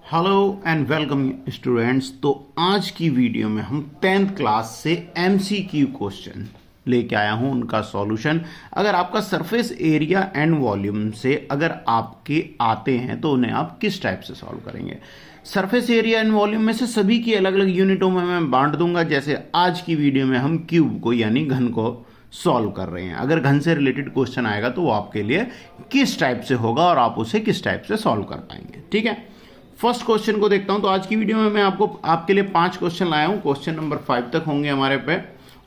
Hello and welcome students. तो आज की वीडियो में हम 10th क्लास से एमसीक्यू क्वेश्चन लेके आया हूं, उनका सॉल्यूशन। अगर आपका सरफेस एरिया एंड वॉल्यूम से अगर आपके आते हैं तो उन्हें आप किस टाइप से सॉल्व करेंगे। सरफेस एरिया एंड वॉल्यूम में से सभी की अलग अलग यूनिटों में मैं बांट दूंगा। जैसे आज की वीडियो में हम क्यूब को यानी घन को सॉल्व कर रहे हैं। अगर घन से रिलेटेड क्वेश्चन आएगा तो वो आपके लिए किस टाइप से होगा और आप उसे किस टाइप से सॉल्व कर पाएंगे। ठीक है, फर्स्ट क्वेश्चन को देखता हूं। तो आज की वीडियो में मैं आपके लिए 5 क्वेश्चन लाया हूं। क्वेश्चन नंबर 5 तक होंगे हमारे पे,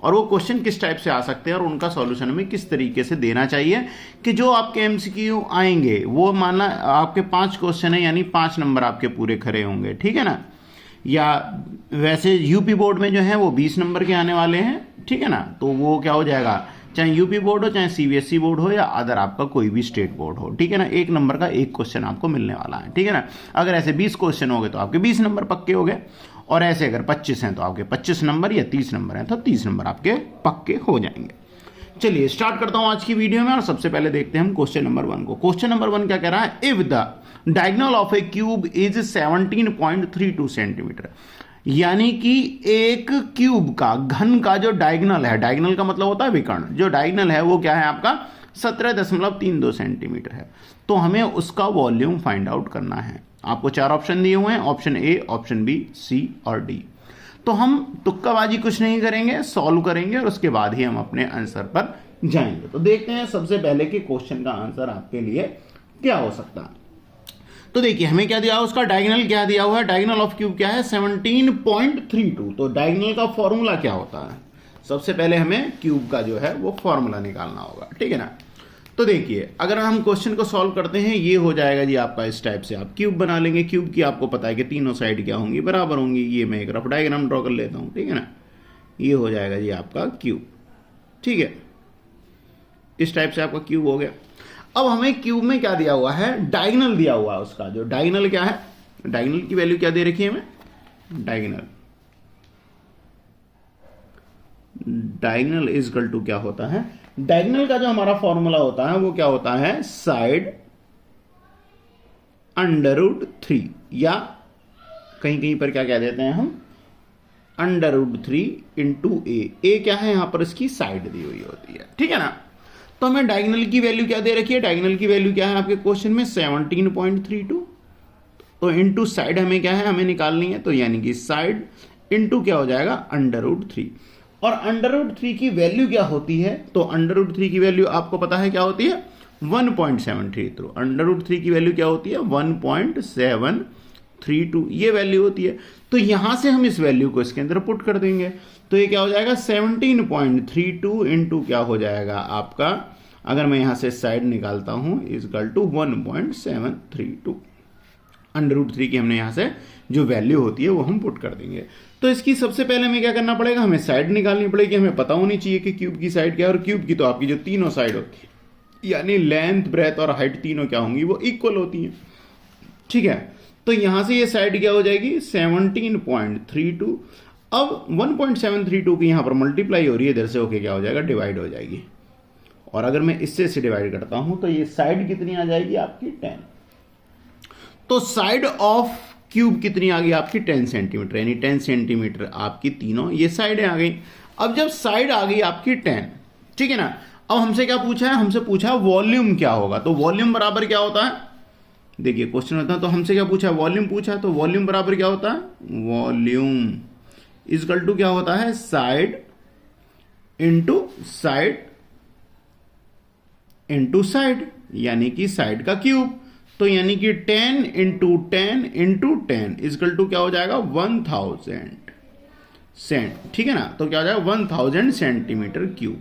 और वो क्वेश्चन किस टाइप से आ सकते हैं और उनका सॉल्यूशन हमें किस तरीके से देना चाहिए कि जो आपके एमसीक्यू आएंगे वो माना आपके 5 क्वेश्चन है यानी 5 नंबर आपके पूरे खरे होंगे। ठीक है ना। या वैसे यूपी बोर्ड में जो है वो 20 नंबर के आने वाले हैं। ठीक है ना। तो वो क्या हो जाएगा, चाहे यूपी बोर्ड हो, चाहे सीबीएसई बोर्ड हो, या अदर आपका कोई भी स्टेट बोर्ड हो। ठीक है ना। 1 नंबर का 1 क्वेश्चन आपको मिलने वाला है। ठीक है ना। अगर ऐसे 20 क्वेश्चन हो गए तो आपके 20 नंबर पक्के हो गए, और ऐसे अगर 25 हैं तो आपके 25 नंबर, या 30 नंबर हैं तो 30 नंबर आपके पक्के हो जाएंगे। चलिए स्टार्ट करता हूं आज की वीडियो में, और सबसे पहले देखते हैं हम क्वेश्चन नंबर 1 को। क्वेश्चन नंबर 1 क्या कह रहा है, if the diagonal of a cube is 17.32 centimetre, यानी कि एक क्यूब का घन का जो डायगोनल है, डायगोनल का मतलब होता है विकर्ण, जो डायगोनल है वो क्या है आपका 17.32 सेंटीमीटर है। तो हमें उसका वॉल्यूम फाइंड आउट करना है। आपको 4 ऑप्शन दिए हुए हैं, ऑप्शन ए, ऑप्शन बी, सी और डी। तो हम तुक्काबाजी कुछ नहीं करेंगे, सॉल्व करेंगे और उसके बाद ही हम अपने आंसर पर जाएंगे। तो देखते हैं सबसे पहले कि क्वेश्चन का आंसर आपके लिए क्या हो सकता है। तो देखिए हमें क्या दिया हुआ, उसका डायगोनल क्या दिया हुआ है, डायगोनल ऑफ क्यूब क्या है 17.32। तो डायगोनल का फॉर्मूला क्या होता है, सबसे पहले हमें क्यूब का जो है वो फॉर्मूला निकालना होगा। ठीक है ना। तो देखिए अगर हम क्वेश्चन को सॉल्व करते हैं, ये हो जाएगा जी आपका इस टाइप से। आप क्यूब बना लेंगे। क्यूब की आपको पता है कि तीनों साइड क्या होंगी, बराबर होंगी। ये मैं एक रफ डायग्राम ड्रॉ कर लेता हूं। ठीक है ना। ये हो जाएगा जी आपका क्यूब। ठीक है, इस टाइप से आपका क्यूब हो गया। अब हमें क्यूब में क्या दिया हुआ है, डायगोनल दिया हुआ है। उसका जो डायगोनल क्या है, डायगोनल की वैल्यू क्या दे रखी है हमें, डायगोनल इज इक्वल टू क्या होता है, डायगोनल का जो हमारा फॉर्मूला होता है वो क्या होता है, साइड √3, या कहीं कहीं पर क्या कह देते हैं हम, √3 इंटू ए क्या है यहां पर इसकी साइड दी हुई होती है। ठीक है ना। तो हमें डायगोनल की वैल्यू क्या दे रखी है, डायगोनल की वैल्यू क्या है आपके क्वेश्चन में 17.32। तो इंटू साइड हमें क्या है, हमें निकालनी है। तो यानी कि साइड इंटू क्या हो जाएगा, √3। और √3 की वैल्यू क्या होती है, तो √3 की वैल्यू आपको पता है क्या होती है, 1.732। √3 की वैल्यू क्या होती है, 1.732 ये वैल्यू होती है। तो यहां से हम इस वैल्यू को इसके अंदर पुट कर देंगे। तो ये क्या हो जाएगा 17.32 इंटू क्या हो जाएगा आपका, अगर मैं यहां से साइड निकालता हूं, इज इक्वल टू 1.732। √3 की हमने यहां से जो वैल्यू होती है वो हम पुट कर देंगे। तो इसकी सबसे पहले हमें क्या करना पड़ेगा, हमें साइड निकालनी पड़ेगी। हमें पता होनी चाहिए कि क्यूब की साइड क्या है, और क्यूब की तो आपकी जो तीनों साइड होती है यानी लेंथ, ब्रेथ और हाइट तीनों क्या होंगी, वो इक्वल होती हैं। ठीक है। तो यहां से ये साइड क्या हो जाएगी 17.32। अब 1.732 की यहां पर मल्टीप्लाई हो रही है, इधर से होके क्या हो जाएगा, डिवाइड हो जाएगी। और अगर मैं इससे से डिवाइड करता हूं तो ये साइड कितनी आ जाएगी आपकी 10। तो साइड ऑफ क्यूब कितनी आ गई आपकी 10 सेंटीमीटर, यानी 10 सेंटीमीटर आपकी तीनों ये साइडें आ गई। अब जब साइड आ गई आपकी 10, ठीक है ना। अब हमसे क्या पूछा है, हमसे पूछा वॉल्यूम क्या होगा। तो वॉल्यूम बराबर क्या होता है, देखिए क्वेश्चन होता है तो हमसे क्या पूछा, वॉल्यूम पूछा। तो वॉल्यूम बराबर क्या होता है, वॉल्यूम इज इक्वल टू क्या होता है, side into side into side, यानी कि साइड का क्यूब। तो यानी कि 10 into 10 into 10 is equal to क्या हो जाएगा 1000 सेंट। ठीक है ना। तो क्या हो जाएगा 1000 सेंटीमीटर क्यूब।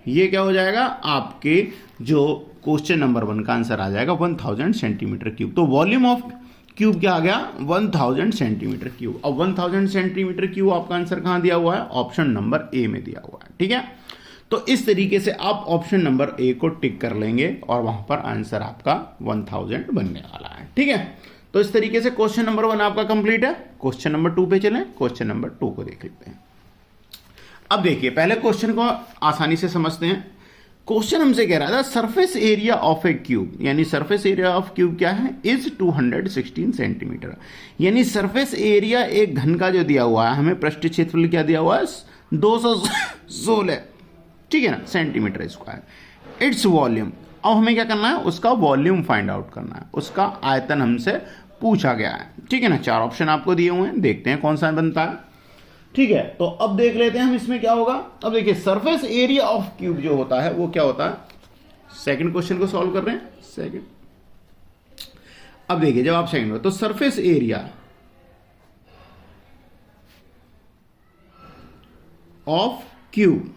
ये क्या हो जाएगा आपके जो क्वेश्चन नंबर 1 का आंसर आ जाएगा 1000 सेंटीमीटर क्यूब। तो वॉल्यूम ऑफ क्यूब क्या आ गया 1000 सेंटीमीटर क्यूब। अब 1000 सेंटीमीटर क्यूब आपका आंसर कहां दिया हुआ है, ऑप्शन नंबर ए में दिया हुआ है। ठीक है। तो इस तरीके से आप ऑप्शन नंबर ए को टिक कर लेंगे और वहां पर आंसर आपका 1000 बनने वाला है। ठीक है। तो इस तरीके से क्वेश्चन नंबर 1 आपका कंप्लीट है। क्वेश्चन नंबर 2 पे चलें। क्वेश्चन नंबर 2 को देख लेते हैं। अब देखिए पहले क्वेश्चन को आसानी से समझते हैं। क्वेश्चन हमसे कह रहा था surface area of a cube, यानी सरफेस एरिया ऑफ क्यूब क्या है, इज 216 सेंटीमीटर। यानी सरफेस एरिया एक घन का जो दिया हुआ है, हमें पृष्ठ क्षेत्रफल क्या दिया हुआ है, 216, ठीक है ना, सेंटीमीटर स्क्वायर। इट्स वॉल्यूम, अब हमें क्या करना है, उसका वॉल्यूम फाइंड आउट करना है, उसका आयतन हमसे पूछा गया है, ठीक है ना। 4 ऑप्शन आपको दिए हुए हैं, देखते हैं कौन सा बनता है, ठीक है। तो अब देख लेते हैं हम इसमें क्या होगा। अब देखिए सरफेस एरिया ऑफ क्यूब जो होता है वो क्या होता है, सेकंड क्वेश्चन को सॉल्व कर रहे हैं, सेकंड। अब देखिए जब आप सेकंड, तो सरफेस एरिया ऑफ क्यूब,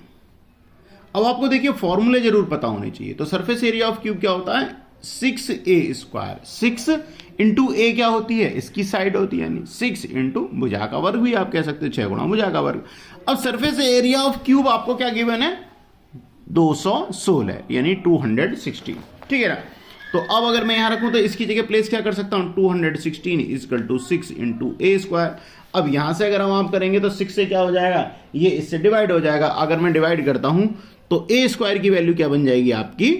अब आपको देखिए फॉर्मूले जरूर पता होने चाहिए। तो सरफेस एरिया ऑफ क्यूब क्या होता है, 6a स्क्वायर, 6 इंटू ए क्या होती है, इसकी साइड होती है, यानी 6 इंटू भुजा का वर्ग भी आप कह सकते हैं, 6 गुणा भुजा का वर्ग। अब सरफेस एरिया ऑफ क्यूब आपको क्या गिवन है, 216, यानी 216, ठीक है ना। तो अब अगर मैं यहां रखूं तो इसकी जगह प्लेस क्या कर सकता हूं, 216 equal to 6 into a square. अब यहां से अगर हम आप करेंगे तो 6 से क्या हो जाएगा, ये इससे डिवाइड हो जाएगा। अगर मैं डिवाइड करता हूं तो ए स्क्वायर की वैल्यू क्या बन जाएगी आपकी,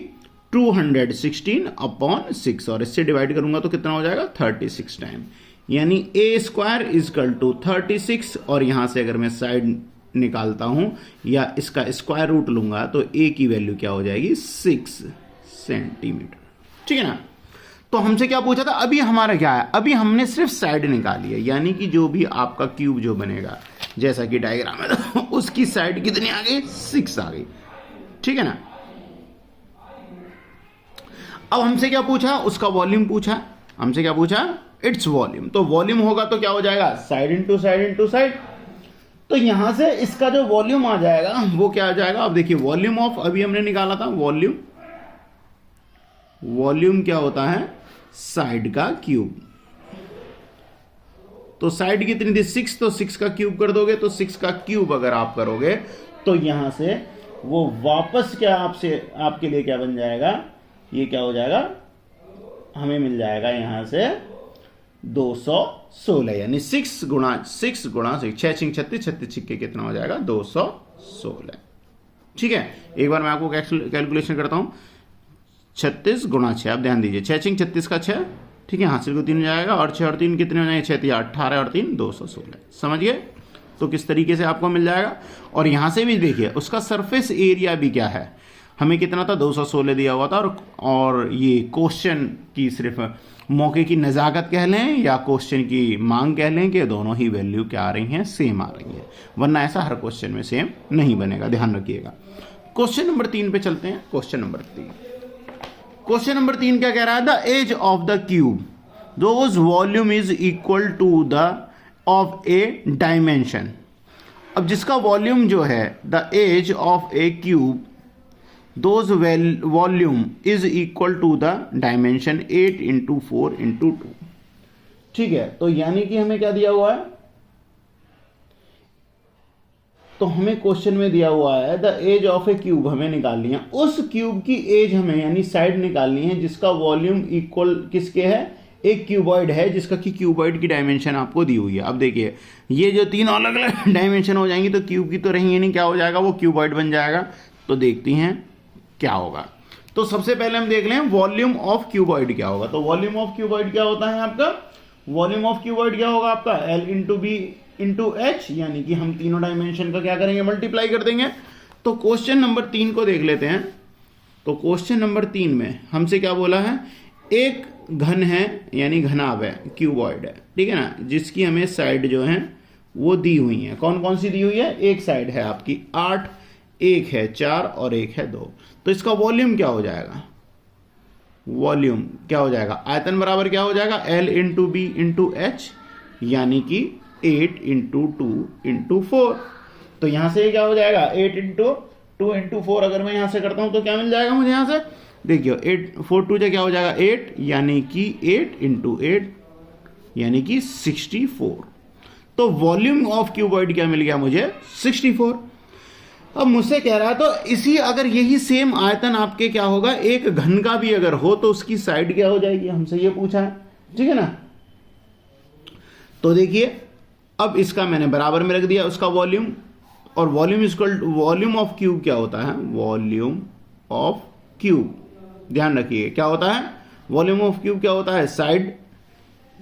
216 अपॉन 6, और इससे डिवाइड करूंगा तो कितना हो जाएगा, 36 टाइम, यानी ए स्क्वायर इजकल टू 36। और यहां से अगर मैं साइड निकालता हूं या इसका स्क्वायर रूट लूंगा तो ए की वैल्यू क्या हो जाएगी, 6 सेंटीमीटर, ठीक है ना। तो हमसे क्या पूछा था, अभी हमारा क्या है, अभी हमने सिर्फ साइड निकाली है, यानी कि जो भी आपका क्यूब जो बनेगा जैसा कि डायग्राम है तो उसकी साइड कितनी आ गई, 6 आ गई, ठीक है ना। अब हमसे क्या पूछा, उसका वॉल्यूम पूछा, हमसे क्या पूछा, इट्स वॉल्यूम। तो वॉल्यूम होगा तो क्या हो जाएगा, side into side into side. तो यहां से इसका जो वॉल्यूम आ जाएगा वो क्या आ जाएगा, अब देखिए वॉल्यूम ऑफ, अभी हमने निकाला था वॉल्यूम, वॉल्यूम क्या होता है, साइड का क्यूब। तो साइड कितनी थी, 6, तो 6 का क्यूब कर दोगे, तो 6 का क्यूब अगर आप करोगे तो यहां से वो वापस क्या आपसे, आपके लिए क्या बन जाएगा, ये क्या हो जाएगा, हमें मिल जाएगा यहां से 216, यानी 6 गुणा 6, 6 6 36, 36 छिक्के कितना हो जाएगा, 216, ठीक है। एक बार मैं आपको कैलकुलेशन करता हूं, 36 गुणा 6, आप ध्यान दीजिए, 6 6 36 का 6, ठीक है, हासिल को 3 हो जाएगा, और 6 और 3 कितने हो जाएंगे, 6 18 और 3 216, समझ गए। तो किस तरीके से आपको मिल जाएगा। और यहां से भी देखिए उसका सरफेस एरिया भी क्या है, हमें कितना था, 216 दिया हुआ था। और ये क्वेश्चन की सिर्फ मौके की नज़ाकत कह लें या क्वेश्चन की मांग कह लें कि दोनों ही वैल्यू क्या आ रही हैं, सेम आ रही हैं, वरना ऐसा हर क्वेश्चन में सेम नहीं बनेगा, ध्यान रखिएगा। क्वेश्चन नंबर 3 पे चलते हैं। क्वेश्चन नंबर 3, क्वेश्चन नंबर 3 क्या कह रहा है, the edge of the cube those volume is equal to the of a dimension. अब जिसका वॉल्यूम जो है, the edge of a cube those volume is equal to the dimension 8 into 4 into 2, ठीक है। तो यानी कि हमें क्या दिया हुआ है, तो हमें क्वेश्चन में दिया हुआ है the edge of a cube हमें निकालनी है, उस क्यूब की एज हमें यानी साइड निकालनी है जिसका वॉल्यूम इक्वल किसके है, एक क्यूबॉइड है जिसका कि क्यूबॉइड की डायमेंशन आपको दी हुई है। अब देखिए ये जो 3 अलग अलग डायमेंशन हो जाएंगी तो क्यूब की तो रहेंगी नहीं, क्या हो जाएगा, वो क्यूबॉइड बन जाएगा। तो देखती हैं क्या होगा। तो सबसे पहले हम देख लें वॉल्यूम ऑफ क्यूबॉइड क्या होगा। तो वॉल्यूम ऑफ क्यूबॉइड क्या होता है आपका, वॉल्यूम ऑफ क्यूबॉइड क्या होगा आपका, L into b into h, यानी कि हम तीनों डायमेंशन का क्या करेंगे, मल्टीप्लाई कर देंगे। तो क्वेश्चन नंबर 3 को देख लेते हैं। तो क्वेश्चन नंबर 3 में हमसे क्या बोला है, एक घन है यानी घनाभ है, क्यूबॉइड है, ठीक है ना, जिसकी हमें साइड जो है वो दी हुई है। कौन कौन सी दी हुई है, एक साइड है आपकी 8, एक है 4 और एक है 2। तो इसका वॉल्यूम क्या हो जाएगा, वॉल्यूम क्या हो जाएगा, आयतन बराबर क्या हो जाएगा, L into b into h, यानी कि 8 इंटू 2 इंटू 4। तो यहां से क्या हो जाएगा, 8 इंटू 2 इंटू 4 अगर मैं यहां से करता हूं तो क्या मिल जाएगा मुझे यहां से, देखिए 8 4 2 से क्या हो जाएगा 8, यानी कि 8 इंटू 8 यानी कि 64। तो वॉल्यूम ऑफ क्यूबॉइड क्या मिल गया मुझे, 64। अब मुझसे कह रहा है तो इसी अगर यही सेम आयतन आपके क्या होगा, एक घन का भी अगर हो तो उसकी साइड क्या हो जाएगी, हमसे ये पूछा है, ठीक है ना। तो देखिए अब इसका मैंने बराबर में रख दिया उसका वॉल्यूम, और volume equal volume of cube क्या होता है, वॉल्यूम ऑफ क्यूब, ध्यान रखिए क्या होता है, वॉल्यूम ऑफ क्यूब क्या होता है, साइड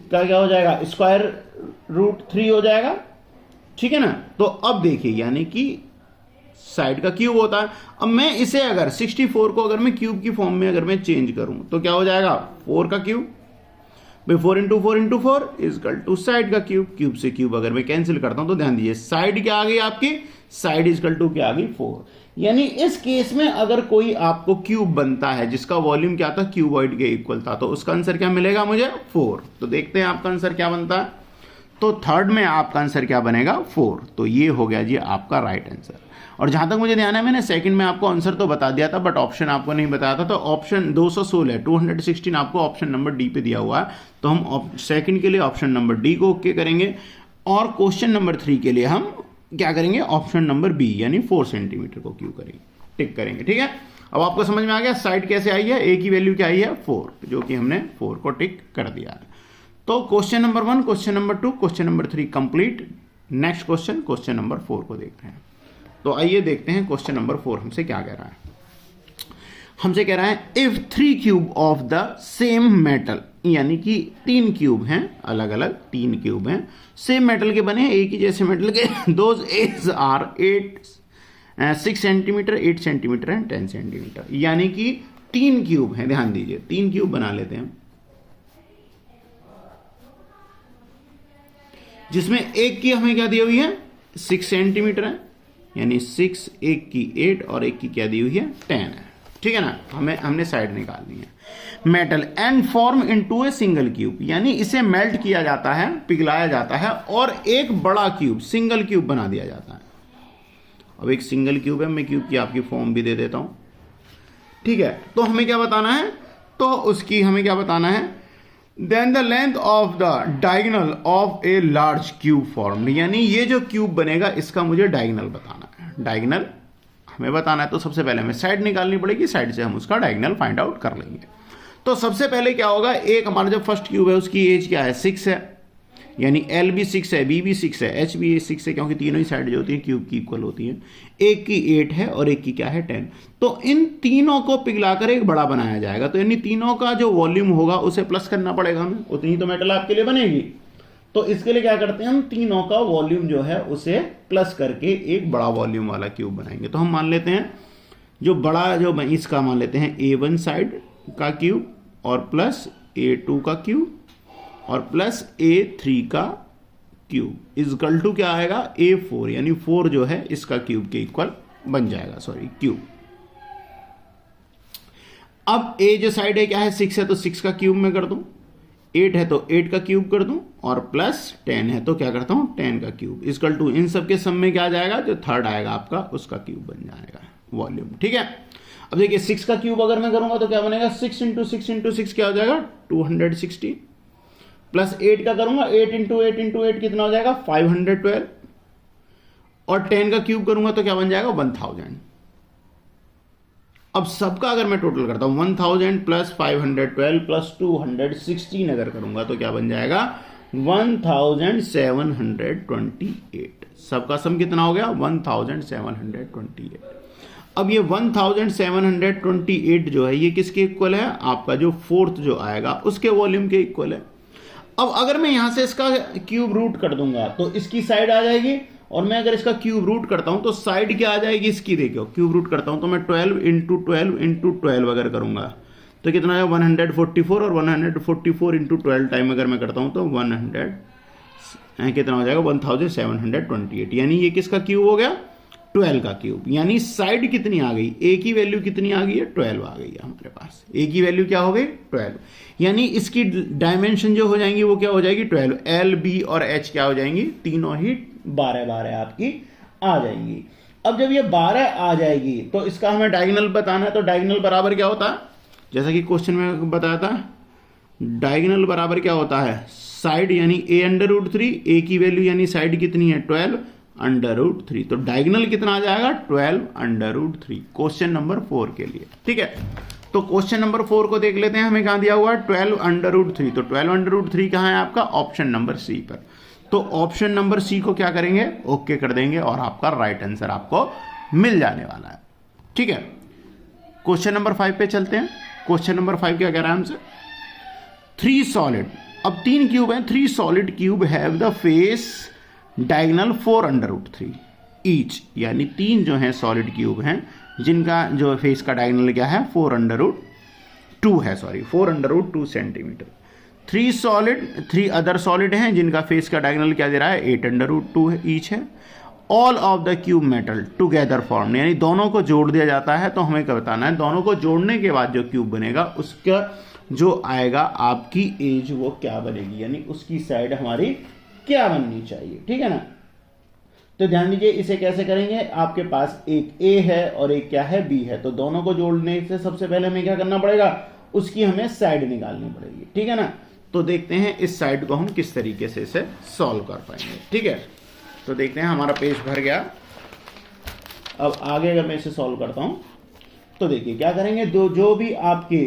का क्या हो जाएगा, स्क्वायर रूट 3 हो जाएगा, ठीक है ना। तो अब देखिए यानी कि साइड का क्यूब होता है। अब मैं इसे अगर 64 को अगर मैं क्यूब की फॉर्म में अगर मैं चेंज करूं तो क्या हो जाएगा, 4 का क्यूब, भाई 4 into 4 into 4 equal to side का क्यूब, क्यूब से क्यूब अगर मैं कैंसिल करता हूं तो ध्यान दीजिए साइड क्या आ गई आपकी, साइड इजकल टू क्या आ गई, 4। यानी इस केस में अगर कोई आपको क्यूब बनता है जिसका वॉल्यूम क्या था, क्यूबॉइड के इक्वल था, तो उसका आंसर क्या मिलेगा मुझे, 4। तो देखते हैं आपका आंसर क्या बनता है। तो थर्ड में आपका आंसर क्या बनेगा, 4। तो ये हो गया जी आपका राइट आंसर। और जहां तक मुझे ध्यान है मैंने सेकंड में आपको आंसर तो बता दिया था बट ऑप्शन आपको नहीं बताया था। तो ऑप्शन 216 216 आपको ऑप्शन नंबर डी पे दिया हुआ है, तो हम सेकंड के लिए ऑप्शन नंबर डी को ओके करेंगे और क्वेश्चन नंबर 3 के लिए हम क्या करेंगे, ऑप्शन नंबर बी यानी 4 सेंटीमीटर को क्यों करेंगे, टिक करेंगे। ठीक है, अब आपको समझ में आ गया साइड कैसे आई है, ए की वैल्यू क्या आई है 4, जो कि हमने 4 को टिक कर दिया है। तो question number 1, question number 2, question number 3 complete. Next question, question number 4 को देखते हैं। तो आइए देखते हैं क्वेश्चन नंबर 4 हमसे क्या कह रहा है। हमसे कह रहा है if 3 cube of the same metal, यानी कि 3 क्यूब हैं, अलग अलग 3 क्यूब हैं, सेम मेटल के बने, एक ही जैसे मेटल के, those edge are 6 centimetre, 8 centimetre and 10 centimetre. यानी कि 3 क्यूब हैं, ध्यान दीजिए 3 क्यूब बना लेते हैं, जिसमें एक की हमें क्या दी हुई है 6 सेंटीमीटर है, यानी 6, एक की 8 और एक की क्या दी हुई है 10 है। ठीक है ना, हमने साइड निकालनी है। Metal and form into a single cube, यानी इसे मेल्ट किया जाता है, पिघलाया जाता है और एक बड़ा क्यूब, सिंगल क्यूब बना दिया जाता है। अब एक सिंगल क्यूब है, मैं क्यूब की आपकी फॉर्म भी दे देता हूं। ठीक है, तो हमें क्या बताना है, तो उसकी हमें क्या बताना है, then the length of the diagonal of a large cube form, यानी ये जो क्यूब बनेगा इसका मुझे डायगोनल बताना है। डायगोनल हमें बताना है तो सबसे पहले हमें साइड निकालनी पड़ेगी, साइड से हम उसका डायगोनल फाइंड आउट कर लेंगे। तो सबसे पहले क्या होगा, एक हमारा जो फर्स्ट क्यूब है उसकी एज क्या है 6 है, यानी एल भी 6 है, बी भी 6 है, एच भी 6 है, क्योंकि तीनों ही साइड जो होती है क्यूब की इक्वल होती है। एक की 8 है और एक की क्या है 10। तो इन तीनों को पिघलाकर एक बड़ा बनाया जाएगा, तो यानी तीनों का जो वॉल्यूम होगा उसे प्लस करना पड़ेगा हमें, उतनी तो मेटल आपके लिए बनेगी। तो इसके लिए क्या करते हैं, हम तीनों का वॉल्यूम जो है उसे प्लस करके एक बड़ा वॉल्यूम वाला क्यूब बनाएंगे। तो हम मान लेते हैं जो बड़ा जो इसका मान लेते हैं A1 साइड का क्यूब और प्लस A2 का क्यूब और प्लस A3 का क्यूब इजकल टू क्या आएगा A4, यानी 4 जो है इसका क्यूब के इक्वल बन जाएगा, सॉरी क्यूब। अब A जो साइड है क्या है 6 है, तो 6 का क्यूब में कर दूं, 8 है तो 8 का क्यूब कर दूं और प्लस 10 है तो क्या करता हूं 10 का क्यूब इजकल टू इन सब के सम में क्या आ जाएगा, जो थर्ड आएगा आपका उसका क्यूब बन जाएगा वॉल्यूम। ठीक है, अब देखिए 6 का क्यूब अगर मैं करूंगा तो क्या बनेगा 6 इंटू 6 इंटू 6 क्या हो जाएगा 260, प्लस 8 का करूंगा 8 इंटू 8 इंटू 8 कितना हो जाएगा 512 और 10 का क्यूब करूंगा तो क्या बन जाएगा 1000। अब सबका अगर मैं टोटल करता हूं 1000 प्लस 512 प्लस 216 अगर करूंगा तो क्या बन जाएगा 1728। सबका सम कितना हो गया 1728। अब ये 1728 जो है ये किसके इक्वल है, आपका जो फोर्थ जो आएगा उसके वॉल्यूम के इक्वल है। अब अगर मैं यहां से इसका क्यूब रूट कर दूंगा तो इसकी साइड आ जाएगी, और मैं अगर इसका क्यूब रूट करता हूं तो साइड क्या आ जाएगी इसकी, देखो क्यूब रूट करता हूं तो मैं 12 इंटू 12 इंटू 12 अगर करूंगा तो कितना है 144 और 144 इंटू 12 टाइम अगर मैं करता हूं तो 100 कितना हो जाएगा 1728, यानी ये किसका क्यूब हो गया 12 का क्यूब। यानी साइड कितनी आ गई, ए की वैल्यू कितनी आ गई है 12 आ गई है हमारे पास, ए की वैल्यू क्या हो गई 12, यानी इसकी डायमेंशन जो हो जाएंगी वो क्या हो जाएगी 12, एल बी और एच क्या हो जाएंगी तीनों ही 12 आपकी आ जाएंगी। अब जब ये 12 आ जाएगी तो इसका हमें डायगोनल बताना है, तो डायगोनल बराबर क्या होता है, जैसा कि क्वेश्चन में बताया था, डायगोनल बराबर क्या होता है साइड यानी a अंडर रूट 3, ए की वैल्यू यानी साइड कितनी है 12 अंडर रूट 3, तो डायगोनल कितना आ जाएगा 12 अंडर रूट 3 क्वेश्चन नंबर 4 के लिए। ठीक है, तो क्वेश्चन नंबर 4 को देख लेते हैं, हमें कहां दिया हुआ है 12 अंडर रूट 3, तो 12 अंडर रूट 3 कहां है आपका ऑप्शन नंबर सी पर। तो ऑप्शन नंबर सी को क्या करेंगे ओके कर देंगे और आपका राइट आंसर आपको मिल जाने वाला है। ठीक है, क्वेश्चन नंबर 5 पे चलते हैं। क्वेश्चन नंबर 5 क्या कह रहा है हमसे, 3 सॉलिड, अब 3 क्यूब हैं, 3 solid cube have the face diagonal 4√3 each, यानी 3 जो हैं सॉलिड क्यूब हैं जिनका जो फेस का डायगोनल क्या है 4√2 है, 4√2 सेंटीमीटर। 3 अदर सॉलिड हैं जिनका फेस का डायगोनल क्या दे रहा है 8√2 ईच है। All of the cube metal together form, यानी दोनों को जोड़ दिया जाता है। तो हमें क्या बताना है, दोनों को जोड़ने के बाद जो क्यूब बनेगा उसका जो आएगा आपकी एज वो क्या बनेगी, यानी उसकी साइड हमारी क्या बननी चाहिए, ठीक है ना। तो ध्यान दीजिए इसे कैसे करेंगे, आपके पास एक ए है और एक क्या है बी है, तो दोनों को जोड़ने से सबसे पहले हमें क्या करना पड़ेगा, उसकी हमें साइड निकालनी पड़ेगी, ठीक है ना। तो देखते हैं इस साइड को हम किस तरीके से इसे सॉल्व कर पाएंगे, ठीक है। तो देखते हैं हमारा पेज भर गया। अब आगे अगर मैं इसे सॉल्व करता हूं तो देखिए क्या करेंगे, जो भी आपके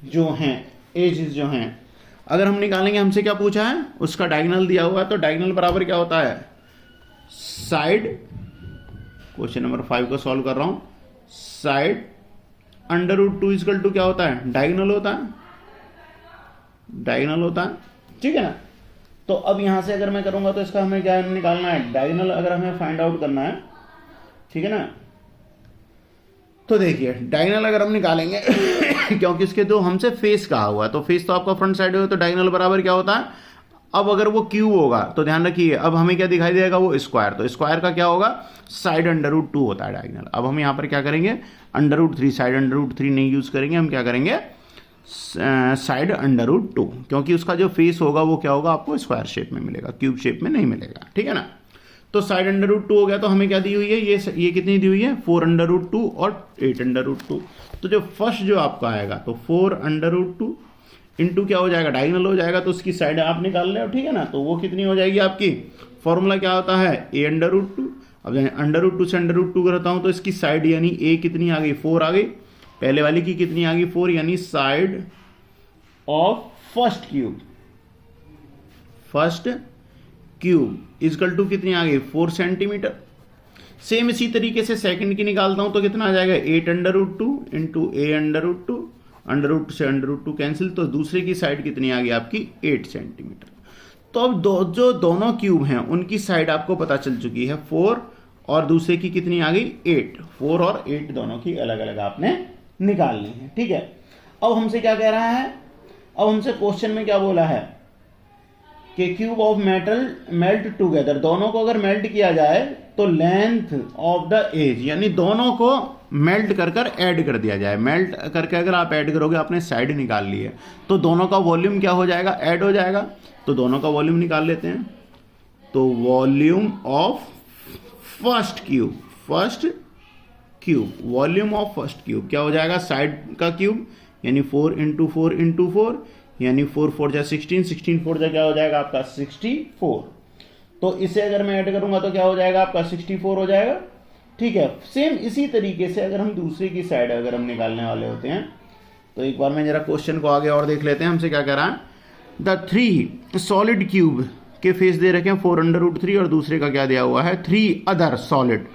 जो हैं एजेस जो हैं अगर हम निकालेंगे, हमसे क्या पूछा है, उसका डायगोनल दिया हुआ है, तो डायगोनल बराबर क्या होता है साइड, क्वेश्चन नंबर 5 को सॉल्व कर रहा हूं, साइड √2 इक्वल टू क्या होता है डायगोनल होता है, डायगोनल होता है, ठीक है ना। तो अब यहां से अगर मैं करूंगा तो इसका हमें क्या निकालना है डायगोनल, अगर हमें फाइंड आउट करना है, ठीक है ना। तो देखिए डायगोनल अगर हम निकालेंगे क्योंकि इसके दो हमसे फेस कहा हुआ है, तो फेस तो आपका फ्रंट साइड होगा, तो डायगोनल बराबर क्या होता है, अब अगर वो क्यूब होगा तो ध्यान रखिए अब हमें क्या दिखाई देगा वो स्क्वायर, तो स्क्वायर का क्या होगा साइड √2 होता है डायगोनल। अब हम यहां पर क्या करेंगे √3, साइड √3 नहीं यूज करेंगे, हम क्या करेंगे साइड √2, क्योंकि उसका जो फेस होगा वो क्या होगा आपको स्क्वायर शेप में मिलेगा, क्यूब शेप में नहीं मिलेगा, ठीक है ना। तो साइड √2 हो गया, तो हमें क्या दी हुई है ये कितनी दी हुई है 4√2 और 8√2। तो जो फर्स्ट जो आपका आएगा तो 4√2 इंटू क्या हो जाएगा डायगोनल हो जाएगा, तो उसकी साइड आप निकाल ले, ठीक है ना। तो वो कितनी हो जाएगी आपकी, फॉर्मूला क्या होता है a√2। अब √2 से √2 करता हूं तो इसकी साइड यानी a कितनी आ गई 4 आ गई, पहले वाली की कितनी आ गई 4, यानी side of first cube equal to कितनी आ गई 4 सेंटीमीटर। सेम इसी तरीके से सेकंड की निकालता हूं तो कितना आ जाएगा 8√2 इंटू a√2, √2 से √2 कैंसिल, तो दूसरे की साइड कितनी आ गई आपकी 8 सेंटीमीटर। तो अब जो दोनों क्यूब हैं उनकी साइड आपको पता चल चुकी है 4 और दूसरे की कितनी आ गई 8, 4 और 8 दोनों की अलग अलग आपने निकालनी है, ठीक है। अब हमसे क्या कह रहा है, अब हमसे क्वेश्चन में क्या बोला है कि cube of metal melt together, दोनों को अगर मेल्ट किया जाए तो लेंथ ऑफ द एज, यानी दोनों को मेल्ट कर ऐड कर दिया जाए, मेल्ट करके अगर आप ऐड करोगे आपने साइड निकाल ली है, तो दोनों का वॉल्यूम क्या हो जाएगा ऐड हो जाएगा। तो दोनों का वॉल्यूम निकाल लेते हैं, तो volume of first cube volume of first cube क्या हो जाएगा साइड का क्यूब, यानी 4 इंटू 4 इंटू 4, यानी 4 4 जा 16, 16 4 जा क्या हो जाएगा आपका 64। तो इसे अगर मैं ऐड करूंगा तो क्या हो जाएगा आपका 64 हो जाएगा, ठीक है। सेम इसी तरीके से अगर हम दूसरे की साइड अगर हम निकालने वाले होते हैं, तो एक बार मैं जरा क्वेश्चन को आगे और देख लेते हैं। हमसे क्या कह रहा है, द 3 सॉलिड क्यूब के फेस दे रखे हैं 4√3 और दूसरे का क्या दिया हुआ है 3 अदर सॉलिड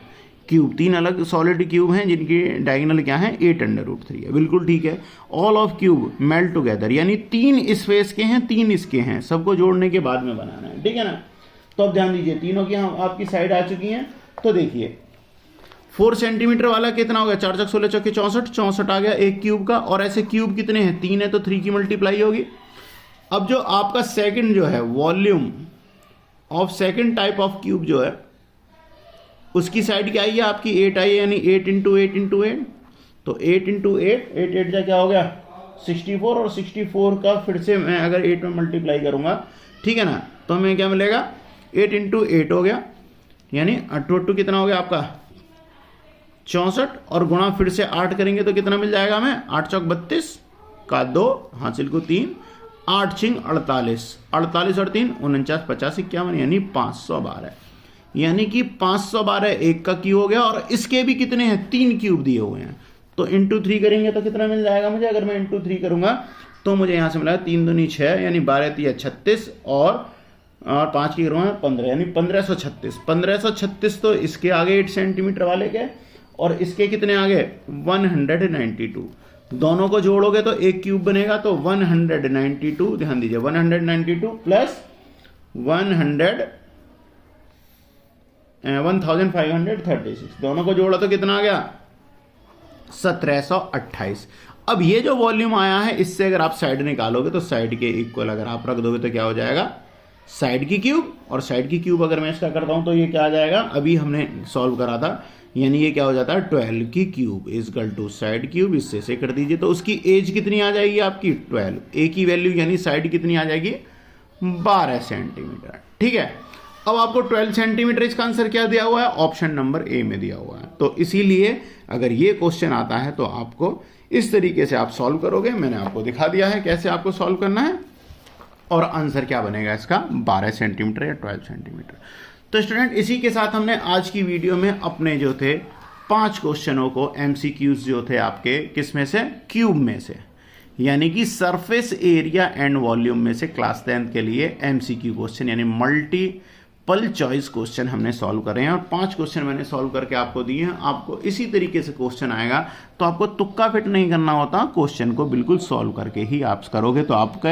क्यूब, 3 अलग सॉलिड क्यूब हैं जिनकी डायगोनल क्या है 8√3 है, बिल्कुल ठीक है। All of cube melt together, यानी 3 इस फेस के हैं 3 इसके हैं, सबको जोड़ने के बाद में बनाना है, ठीक है ना। तो अब ध्यान दीजिए तीनों की आपकी साइड आ चुकी हैं। तो देखिए 4 सेंटीमीटर वाला कितना हो गया 4 × 16 = 64 आ गया एक क्यूब का, और ऐसे क्यूब कितने हैं 3 है, तो 3 की मल्टीप्लाई होगी। अब जो आपका सेकंड जो है volume of second type of cube जो है उसकी साइड क्या आई है आपकी 8 आई है, यानी 8 इंटू 8 इंटू 8, तो 8 इंटू 8 8 जा क्या हो गया 64, और 64 का फिर से मैं अगर 8 में मल्टीप्लाई करूंगा, ठीक है ना, तो हमें क्या मिलेगा 8 इंटू 8 हो गया, यानी 8 कितना हो गया आपका 64, और गुणा फिर से 8 करेंगे तो कितना मिल जाएगा हमें 8 चौक 32 का 2 हासिल को 3, 8 छिंग 48, 48 और 3 49 50 51, यानी 512, यानी कि 512 एक का क्यूब हो गया। और इसके भी कितने हैं 3 क्यूब दिए हुए हैं, तो इंटू 3 करेंगे तो कितना मिल जाएगा मुझे, अगर मैं इंटू 3 करूंगा तो मुझे यहां से मिला 3 दूनी 6, यानी 12 3 36 और 5 की करूंगा 15, यानी 1536। तो इसके आगे 8 सेंटीमीटर वाले के और इसके कितने आ गए 192। दोनों को जोड़ोगे तो एक क्यूब बनेगा, तो 192, ध्यान दीजिए 192 प्लस 1536, दोनों को जोड़ा तो कितना आ गया 1728। अब ये जो वॉल्यूम आया है इससे अगर आप साइड निकालोगे तो साइड के इक्वल अगर आप रख दोगे तो क्या हो जाएगा साइड की क्यूब, और साइड की क्यूब अगर मैं इसका करता हूं तो ये क्या आ जाएगा, अभी हमने सॉल्व करा था, यानी ये क्या हो जाता है 12 की cube equal to side cube, इससे से कर दीजिए तो उसकी एज कितनी आ जाएगी आपकी 12, ए की वैल्यू यानी साइड कितनी आ जाएगी 12 सेंटीमीटर। ठीक है, अब आपको 12 सेंटीमीटर इसका आंसर क्या दिया हुआ है, ऑप्शन नंबर ए में दिया हुआ है। तो इसीलिए अगर ये क्वेश्चन आता है तो आपको इस तरीके से आप सॉल्व करोगे, मैंने आपको दिखा दिया है कैसे आपको सॉल्व करना है, और आंसर क्या बनेगा इसका 12 सेंटीमीटर या 12 सेंटीमीटर। तो स्टूडेंट इसी के साथ हमने आज की वीडियो में अपने जो थे 5 क्वेश्चनों को एमसीक्यूज जो थे आपके किस में से, क्यूब में से, यानी कि सरफेस एरिया एंड वॉल्यूम में से क्लास 10th के लिए एमसीक्यू क्वेश्चन यानी मल्टीपल चॉइस क्वेश्चन हमने सॉल्व करे हैं, और 5 क्वेश्चन मैंने सॉल्व करके आपको दिए हैं। आपको इसी तरीके से क्वेश्चन आएगा तो आपको तुक्का फिट नहीं करना होता, क्वेश्चन को बिल्कुल सॉल्व करके ही आप करोगे तो आपके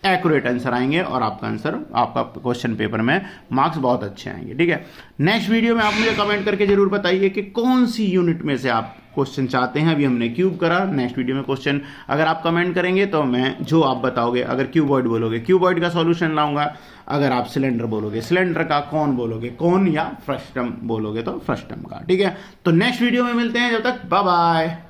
एक्यूरेट आंसर आएंगे और आपका आंसर, आपका क्वेश्चन पेपर में मार्क्स बहुत अच्छे आएंगे। ठीक है, नेक्स्ट वीडियो में आप मुझे कमेंट करके जरूर बताइए कि कौन सी यूनिट में से आप क्वेश्चन चाहते हैं। अभी हमने क्यूब करा, नेक्स्ट वीडियो में क्वेश्चन अगर आप कमेंट करेंगे तो मैं जो आप बताओगे, अगर क्यूबॉइड बोलोगे क्यूबॉइड का सॉल्यूशन लाऊंगा, अगर आप सिलेंडर बोलोगे सिलेंडर का, कौन बोलोगे कौन, या फ्रस्टम बोलोगे तो फ्रस्टम का। ठीक है, तो नेक्स्ट वीडियो में मिलते हैं, जब तक बाय बाय।